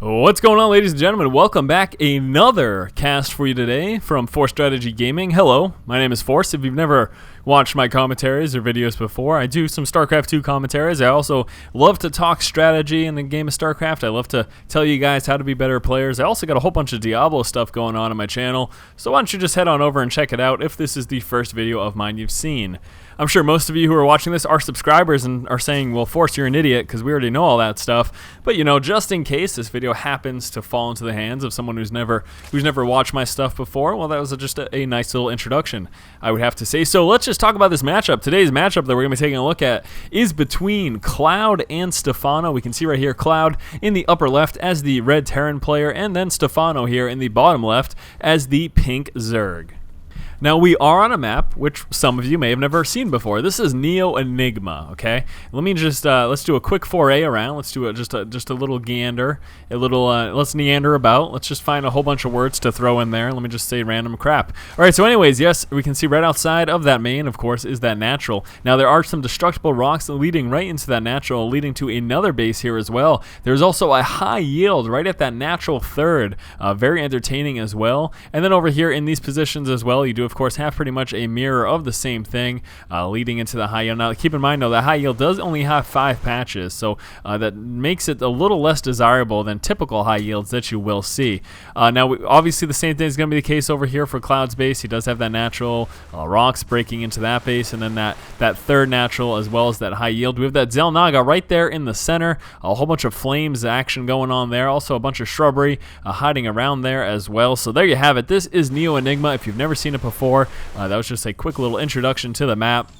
What's going on, ladies and gentlemen? Welcome back. Another cast for you today from Force Strategy Gaming. Hello, my name is Force. If you've never watched my commentaries or videos before, I do some StarCraft 2 commentaries. I also love to talk strategy in the game of StarCraft. I love to tell you guys how to be better players. I also got a whole bunch of Diablo stuff going on my channel, so why don't you just head on over and check it out if this is the first video of mine you've seen. I'm sure most of you who are watching this are subscribers and are saying, well, Force, you're an idiot, because we already know all that stuff. But, you know, just in case this video happens to fall into the hands of someone who's never watched my stuff before, well, that was just a nice little introduction, I would have to say. So let's just talk about this matchup. Today's matchup that we're going to be taking a look at is between Cloud and Stephano. We can see right here Cloud in the upper left as the red Terran player, and then Stephano here in the bottom left as the pink Zerg. Now, we are on a map which some of you may have never seen before. This is Neo Enigma, okay? Let me just, let's do a quick foray around. Let's do just a little gander, let's neander about. Let's just find a whole bunch of words to throw in there. Let me just say random crap. All right, so anyways, yes, we can see right outside of that main, of course, is that natural. Now, there are some destructible rocks leading right into that natural, leading to another base here as well. There's also a high yield right at that natural third, very entertaining as well. And then over here in these positions as well, you do of course have pretty much a mirror of the same thing leading into the high yield. Now keep in mind though, the high yield does only have 5 patches, so that makes it a little less desirable than typical high yields that you will see. Now obviously the same thing is going to be the case over here for Cloud's base. He does have that natural rocks breaking into that base, and then that third natural as well as that high yield. We have that Zelnaga right there in the center, a whole bunch of flames action going on there, also a bunch of shrubbery hiding around there as well. So there you have it. This is Neo Enigma. If you've never seen it before, that was just a quick little introduction to the map.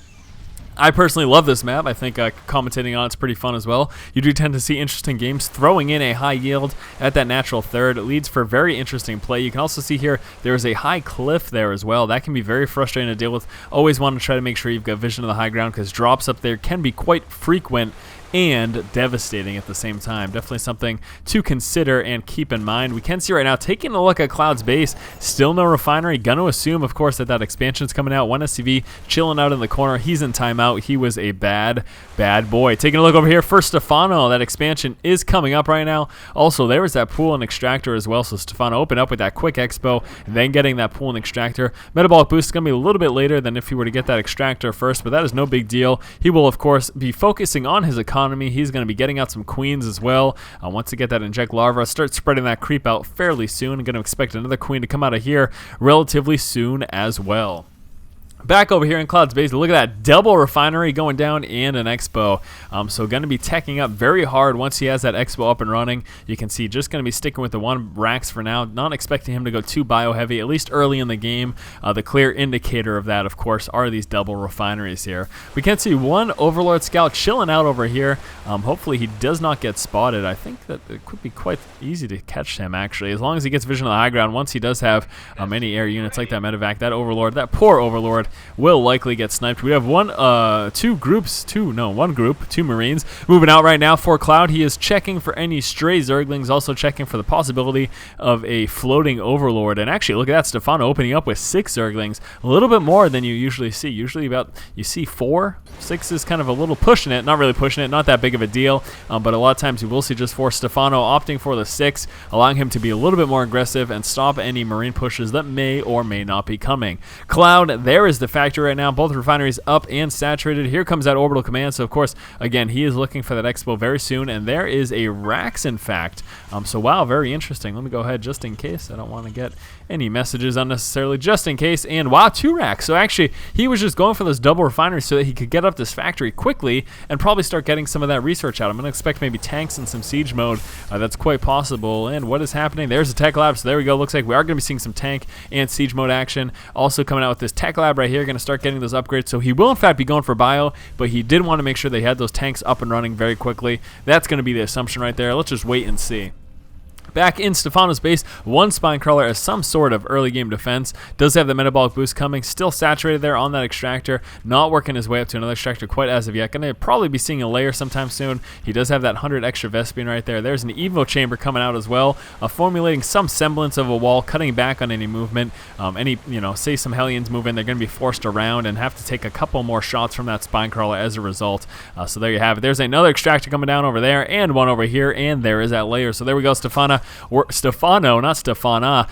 I personally love this map. I think commentating on it's pretty fun as well. You do tend to see interesting games throwing in a high yield at that natural third. It leads for very interesting play. You can also see here there is a high cliff there as well. That can be very frustrating to deal with. Always want to try to make sure you've got vision of the high ground, because drops up there can be quite frequent and devastating at the same time. Definitely something to consider and keep in mind. We can see right now, taking a look at Cloud's base, still no refinery. Gonna assume, of course, that expansion's coming out. One SCV chilling out in the corner. He's in timeout. He was a bad boy. Taking a look over here for Stephano, that expansion is coming up right now. Also, there was that pool and extractor as well, so Stephano opened up with that quick expo and then getting that pool and extractor. Metabolic boost is going to be a little bit later than if he were to get that extractor first, but that is no big deal. He will, of course, be focusing on his economy. He's going to be getting out some queens as well. Once to get that inject larva, start spreading that creep out fairly soon. I'm going to expect another queen to come out of here relatively soon as well. Back over here in Cloud's base, look at that double refinery going down and an expo. So going to be teching up very hard once he has that expo up and running. You can see just going to be sticking with the one racks for now. Not expecting him to go too bio heavy, at least early in the game. The clear indicator of that, of course, are these double refineries here. We can see one Overlord scout chilling out over here. Hopefully he does not get spotted. I think that it could be quite easy to catch him, actually, as long as he gets vision on the high ground. Once he does have any air units like that medevac, that Overlord, that poor Overlord, will likely get sniped. We have one group, two Marines moving out right now for Cloud. He is checking for any stray Zerglings, also checking for the possibility of a floating Overlord. And actually, look at that, Stephano opening up with 6 Zerglings, a little bit more than you usually see. Usually you see 4. 6 is kind of a little pushing it, not really pushing it, not that big of a deal, but a lot of times you will see just 4. Stephano opting for the 6, allowing him to be a little bit more aggressive and stop any Marine pushes that may or may not be coming. Cloud, there is the factory right now, both refineries up and saturated. Here comes that orbital command, so of course, again, he is looking for that expo very soon, and there is a Rax, in fact. So wow, very interesting. Let me go ahead just in case. I don't want to get any messages unnecessarily, just in case. And wow, 2 racks. So actually, he was just going for those double refineries so that he could get up this factory quickly and probably start getting some of that research out. I'm going to expect maybe tanks and some siege mode. That's quite possible. And what is happening? There's a tech lab. So there we go. Looks like we are going to be seeing some tank and siege mode action. Also coming out with this tech lab right here. Going to start getting those upgrades. So he will in fact be going for bio, but he did want to make sure they had those tanks up and running very quickly. That's going to be the assumption right there. Let's just wait and see. Back in Stephano's base, one spine crawler as some sort of early game defense. Does have the metabolic boost coming, still saturated there on that extractor, not working his way up to another extractor quite as of yet. Going to probably be seeing a layer sometime soon. He does have that 100 extra Vespene right there. There's an Evo chamber coming out as well, formulating some semblance of a wall, cutting back on any movement. Say some Hellions move in, they're going to be forced around and have to take a couple more shots from that spine crawler as a result. So there you have it. There's another extractor coming down over there and one over here, and there is that layer. So there we go, Stephano, not Stephana.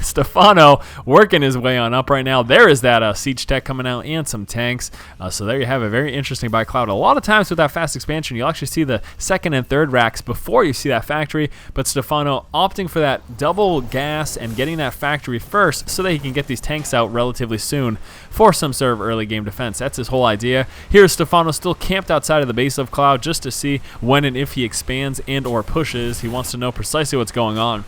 Stephano working his way on up right now. There is that siege tech coming out and some tanks. So there you have it. Very interesting by Cloud. A lot of times with that fast expansion, you'll actually see the second and third racks before you see that factory, but Stephano opting for that double gas and getting that factory first so that he can get these tanks out relatively soon for some sort of early game defense. That's his whole idea. Here's Stephano still camped outside of the base of Cloud just to see when and if he expands and or pushes. He wants to know precisely what's going on.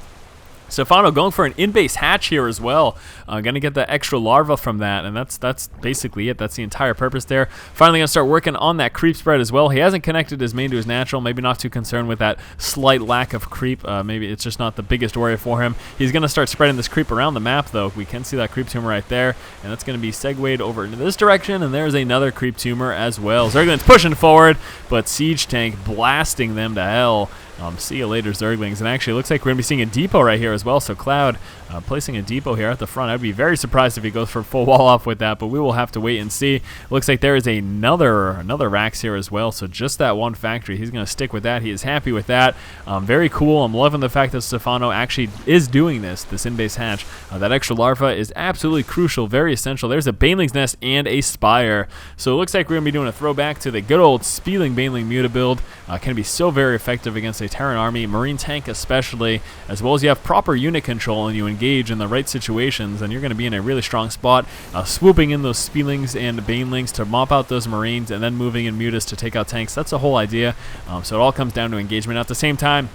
Stephano going for an in-base hatch here as well. Going to get the extra larva from that, and that's basically it. That's the entire purpose there. Finally going to start working on that creep spread as well. He hasn't connected his main to his natural. Maybe not too concerned with that slight lack of creep. Maybe it's just not the biggest worry for him. He's going to start spreading this creep around the map, though. We can see that creep tumor right there, and that's going to be segued over into this direction, and there's another creep tumor as well. Zergling's pushing forward, but Siege Tank blasting them to hell. See you later, Zerglings. And actually, it looks like we're going to be seeing a depot right here as well. So Cloud placing a depot here at the front. I'd be very surprised if he goes for full wall off with that, but we will have to wait and see. Looks like there is another racks here as well. So just that one factory. He's going to stick with that. He is happy with that. Very cool. I'm loving the fact that Stephano actually is doing this in-base hatch. That extra larva is absolutely crucial, very essential. There's a Baneling's Nest and a Spire. So it looks like we're going to be doing a throwback to the good old Spieling Baneling Muta build. Can be so very effective against a Terran army, Marine tank especially, as well as you have proper unit control and you engage in the right situations, and you're going to be in a really strong spot, swooping in those Spielings and Banelings to mop out those Marines, and then moving in Mutas to take out tanks. That's the whole idea. So it all comes down to engagement. At the same time,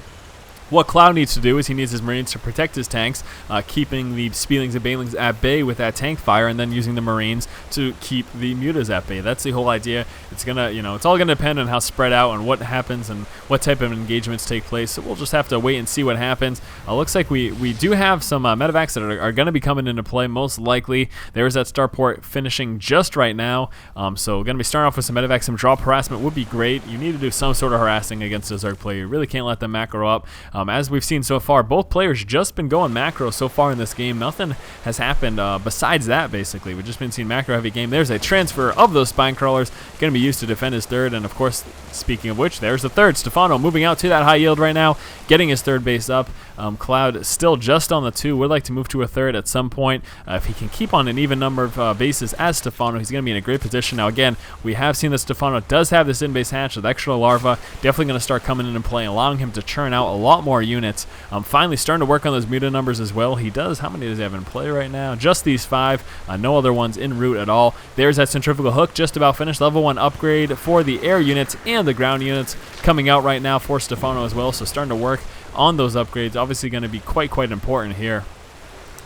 what Cloud needs to do is he needs his Marines to protect his tanks, keeping the Spielings and Banelings at bay with that tank fire, and then using the Marines to keep the Mutas at bay. That's the whole idea. It's gonna, it's all gonna depend on how spread out and what happens and what type of engagements take place. So we'll just have to wait and see what happens. Looks like we do have some medevacs that are going to be coming into play most likely. There's that starport finishing just right now. So going to be starting off with some medevacs. Some drop harassment would be great. You need to do some sort of harassing against a Zerg player. You really can't let them macro up. As we've seen so far, both players just been going macro so far in this game. Nothing has happened besides that, basically. We've just been seeing macro-heavy game. There's a transfer of those spine crawlers, going to be used to defend his third, and of course, speaking of which, there's the third. Stephano moving out to that high yield right now, getting his third base up. Cloud still just on the 2. Would like to move to a third at some point. If he can keep on an even number of bases as Stephano, he's going to be in a great position. Now, again, we have seen that Stephano does have this in-base hatch with extra larva. Definitely going to start coming in and play, allowing him to churn out a lot more units. Finally starting to work on those Muta numbers as well. He does. How many does he have in play right now? Just these 5. No other ones en route at all. There's that centrifugal hook just about finished. Level 1 upgrade for the air units and the ground units coming out right now for Stephano as well. So starting to work on those upgrades. Obviously going to be quite important here.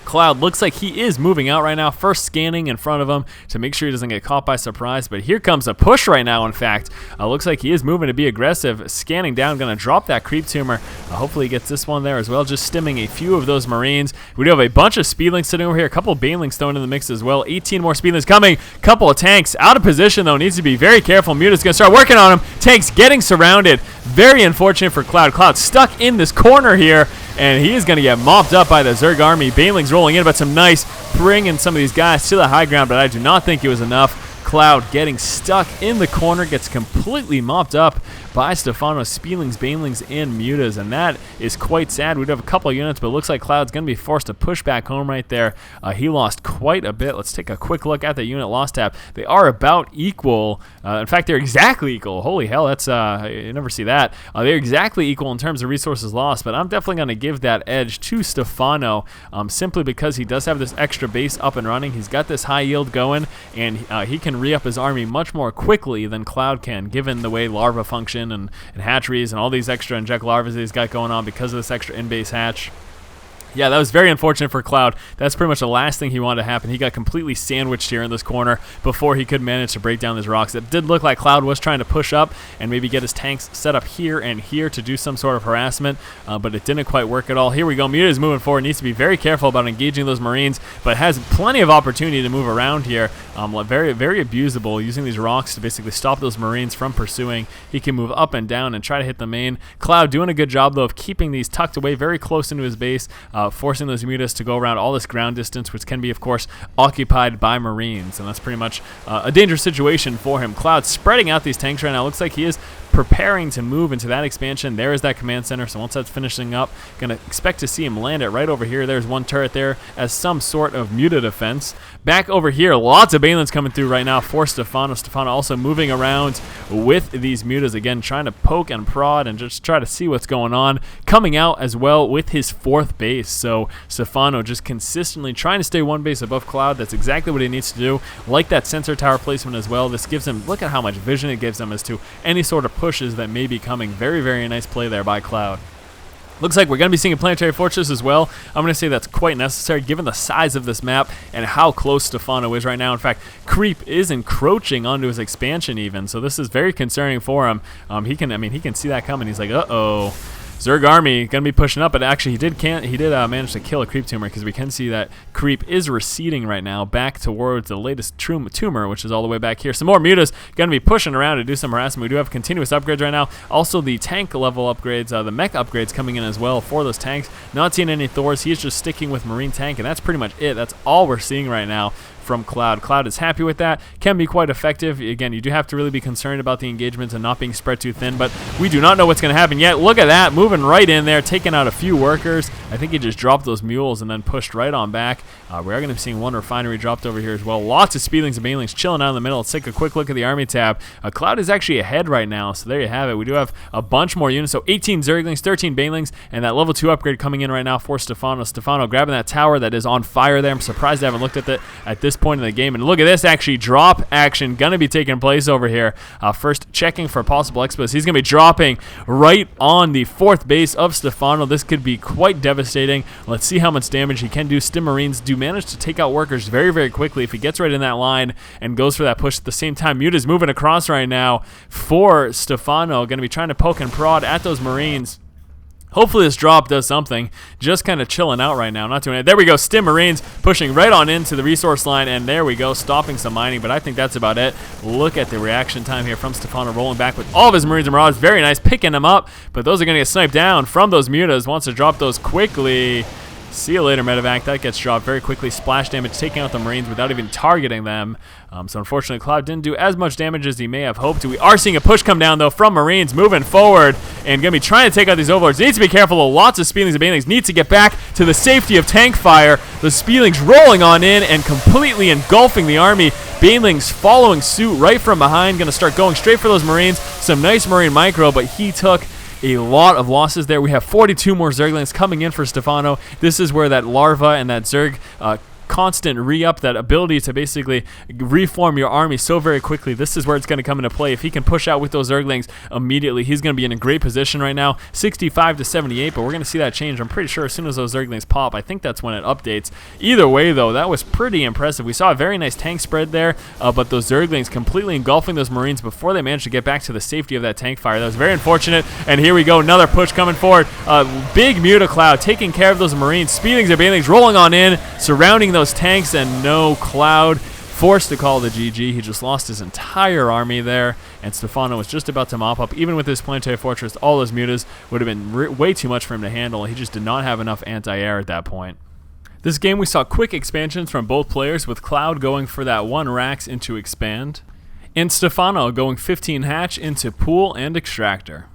Cloud looks like he is moving out right now, first scanning in front of him to make sure he doesn't get caught by surprise, but here comes a push right now. In fact, looks like he is moving to be aggressive, scanning down, going to drop that creep tumor. Hopefully he gets this one there as well, just stimming a few of those Marines. We do have a bunch of Speedlings sitting over here, a couple of Banelings thrown in the mix as well, 18 more Speedlings coming, couple of tanks out of position though, needs to be very careful. Muta's going to start working on him, tanks getting surrounded. Very unfortunate for Cloud. Cloud stuck in this corner here, and he is going to get mopped up by the Zerg army. Banelings rolling in, but some nice bringing some of these guys to the high ground, but I do not think it was enough. Cloud getting stuck in the corner, gets completely mopped up by Stephano, Spielings, Banelings, and Mutas, and that is quite sad. We'd have a couple of units, but it looks like Cloud's going to be forced to push back home right there. He lost quite a bit. Let's take a quick look at the unit loss tab. They are about equal. In fact, they're exactly equal. Holy hell, that's you never see that. They're exactly equal in terms of resources lost, but I'm definitely going to give that edge to Stephano simply because he does have this extra base up and running. He's got this high yield going, and he can re-up his army much more quickly than Cloud can, given the way larva function and hatcheries and all these extra inject larvas that he's got going on because of this extra in-base hatch. Yeah, that was very unfortunate for Cloud. That's pretty much the last thing he wanted to happen. He got completely sandwiched here in this corner before he could manage to break down these rocks. It did look like Cloud was trying to push up and maybe get his tanks set up here and here to do some sort of harassment, but it didn't quite work at all. Here we go. Muta is moving forward. Needs to be very careful about engaging those Marines, but has plenty of opportunity to move around here. Very, very abusable, using these rocks to basically stop those Marines from pursuing. He can move up and down and try to hit the main. Cloud doing a good job, though, of keeping these tucked away very close into his base, forcing those mutas to go around all this ground distance, which can be, of course, occupied by Marines, and that's pretty much a dangerous situation for him. Cloud spreading out these tanks right now. Looks like he is preparing to move into that expansion. There is that command center, so once that's finishing up, gonna expect to see him land it right over here. There's one turret there as some sort of muta defense. Back over here, lots of Balins coming through right now for Stephano. Stephano also moving around with these mutas again, trying to poke and prod and just try to see what's going on. Coming out as well with his 4th base, so Stephano just consistently trying to stay one base above Cloud. That's exactly what he needs to do. Like that sensor tower placement as well. This gives him, look at how much vision it gives him as to any sort of pushes that may be coming. Very, very nice play there by Cloud. Looks like we're going to be seeing a planetary fortress as well. I'm going to say that's quite necessary given the size of this map and how close Stephano is right now. In fact, Creep is encroaching onto his expansion even, so this is very concerning for him. He can see that coming. He's like, uh-oh. Zerg army going to be pushing up, but actually he did manage to kill a creep tumor, because we can see that creep is receding right now back towards the latest tumor, which is all the way back here. Some more mutas going to be pushing around to do some harassment. We do have continuous upgrades right now. Also the tank level upgrades, the mech upgrades coming in as well for those tanks. Not seeing any Thors. He's just sticking with Marine tank, and that's pretty much it. That's all we're seeing right now from Cloud. Cloud is happy with that. Can be quite effective. Again, you do have to really be concerned about the engagements and not being spread too thin, but we do not know what's going to happen yet. Look at that, moving right in there, taking out a few workers. I think he just dropped those mules and then pushed right on back. We are going to be seeing one refinery dropped over here as well. Lots of Speedlings and Banelings chilling out in the middle. Let's take a quick look at the army tab. Cloud is actually ahead right now, so there you have it. We do have a bunch more units, so 18 Zerglings, 13 Banelings, and that level 2 upgrade coming in right now for Stephano. Stephano grabbing that tower that is on fire there. I'm surprised I haven't looked at it at this point in the game. And look at this, actually drop action going to be taking place over here. First checking for possible expos. He's going to be dropping right on the 4th base of Stephano. This could be quite devastating. Let's see how much damage he can do. Stim Marines do manage to take out workers very, very quickly if he gets right in that line and goes for that push at the same time. Muta's moving across right now for Stephano. Going to be trying to poke and prod at those Marines. Hopefully this drop does something. Just kind of chilling out right now, not doing it. There we go, Stim Marines pushing right on into the resource line, and there we go, stopping some mining, but I think that's about it. Look at the reaction time here from Stephano, rolling back with all of his Marines and Marauders. Very nice, picking them up, but those are going to get sniped down from those mutas. Wants to drop those quickly. See you later, medevac. That gets dropped very quickly. Splash damage, taking out the Marines without even targeting them. So unfortunately, Cloud didn't do as much damage as he may have hoped. We are seeing a push come down, though, from Marines moving forward and going to be trying to take out these Overlords. Needs to be careful, though. Lots of Speedlings and Banelings need to get back to the safety of tank fire. The Speedlings rolling on in and completely engulfing the army. Banelings following suit right from behind. Going to start going straight for those Marines. Some nice Marine micro, but he took a lot of losses there. We have 42 more Zerglings coming in for Stephano. This is where that larva and that Zerg constant re-up, that ability to basically reform your army so very quickly. This is where it's going to come into play. If he can push out with those Zerglings immediately, he's going to be in a great position right now. 65 to 78, but we're going to see that change. I'm pretty sure as soon as those Zerglings pop, I think that's when it updates. Either way, though, that was pretty impressive. We saw a very nice tank spread there, but those Zerglings completely engulfing those Marines before they managed to get back to the safety of that tank fire. That was very unfortunate, and here we go, another push coming forward. Big Muta Cloud taking care of those Marines. Speedlings and Banelings rolling on in, surrounding those tanks, and no, Cloud forced to call the GG. He just lost his entire army there, and Stephano was just about to mop up. Even with this planetary fortress, all those mutas would have been way too much for him to handle. He just did not have enough anti-air at that point. This game we saw quick expansions from both players, with Cloud going for that 1 Rax into Expand, and Stephano going 15 Hatch into Pool and Extractor.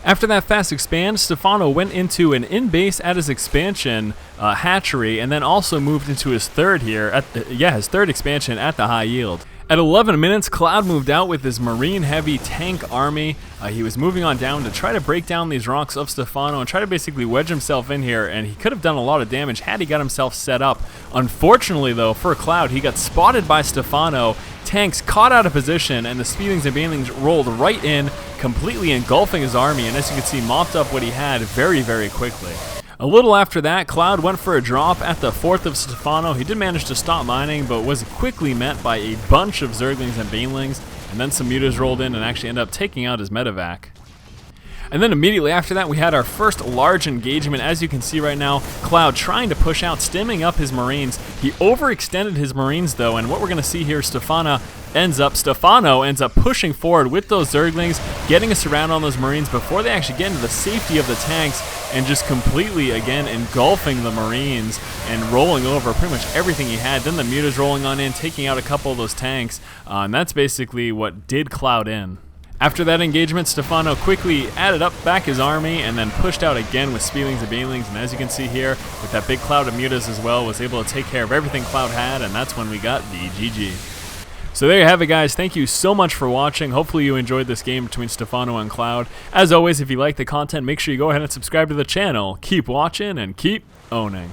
After that fast expand, Stephano went into an in-base at his expansion hatchery, and then also moved into his third here, his third expansion at the high yield. At 11 minutes, Cloud moved out with his Marine-heavy tank army. He was moving on down to try to break down these rocks of Stephano and try to basically wedge himself in here, and he could have done a lot of damage had he got himself set up. Unfortunately, though, for Cloud, he got spotted by Stephano. Tanks caught out of position, and the Speedlings and Banelings rolled right in, completely engulfing his army, and as you can see, mopped up what he had very, very quickly. A little after that, Cloud went for a drop at the 4th of Stephano. He did manage to stop mining, but was quickly met by a bunch of Zerglings and Banelings, and then some mutas rolled in and actually ended up taking out his medevac. And then immediately after that, we had our first large engagement. As you can see right now, Cloud trying to push out, stimming up his Marines. He overextended his Marines though, and what we're going to see here, Stephano ends up pushing forward with those Zerglings, getting a surround on those Marines before they actually get into the safety of the tanks, and just completely, again, engulfing the Marines and rolling over pretty much everything he had. Then the mutas rolling on in, taking out a couple of those tanks, and that's basically what did Cloud in. After that engagement, Stephano quickly added up back his army and then pushed out again with Spielings and Banelings, and as you can see here, with that big cloud of mutas as well, was able to take care of everything Cloud had, and that's when we got the GG. So there you have it, guys. Thank you so much for watching. Hopefully you enjoyed this game between Stephano and Cloud. As always, if you like the content, make sure you go ahead and subscribe to the channel. Keep watching and keep owning.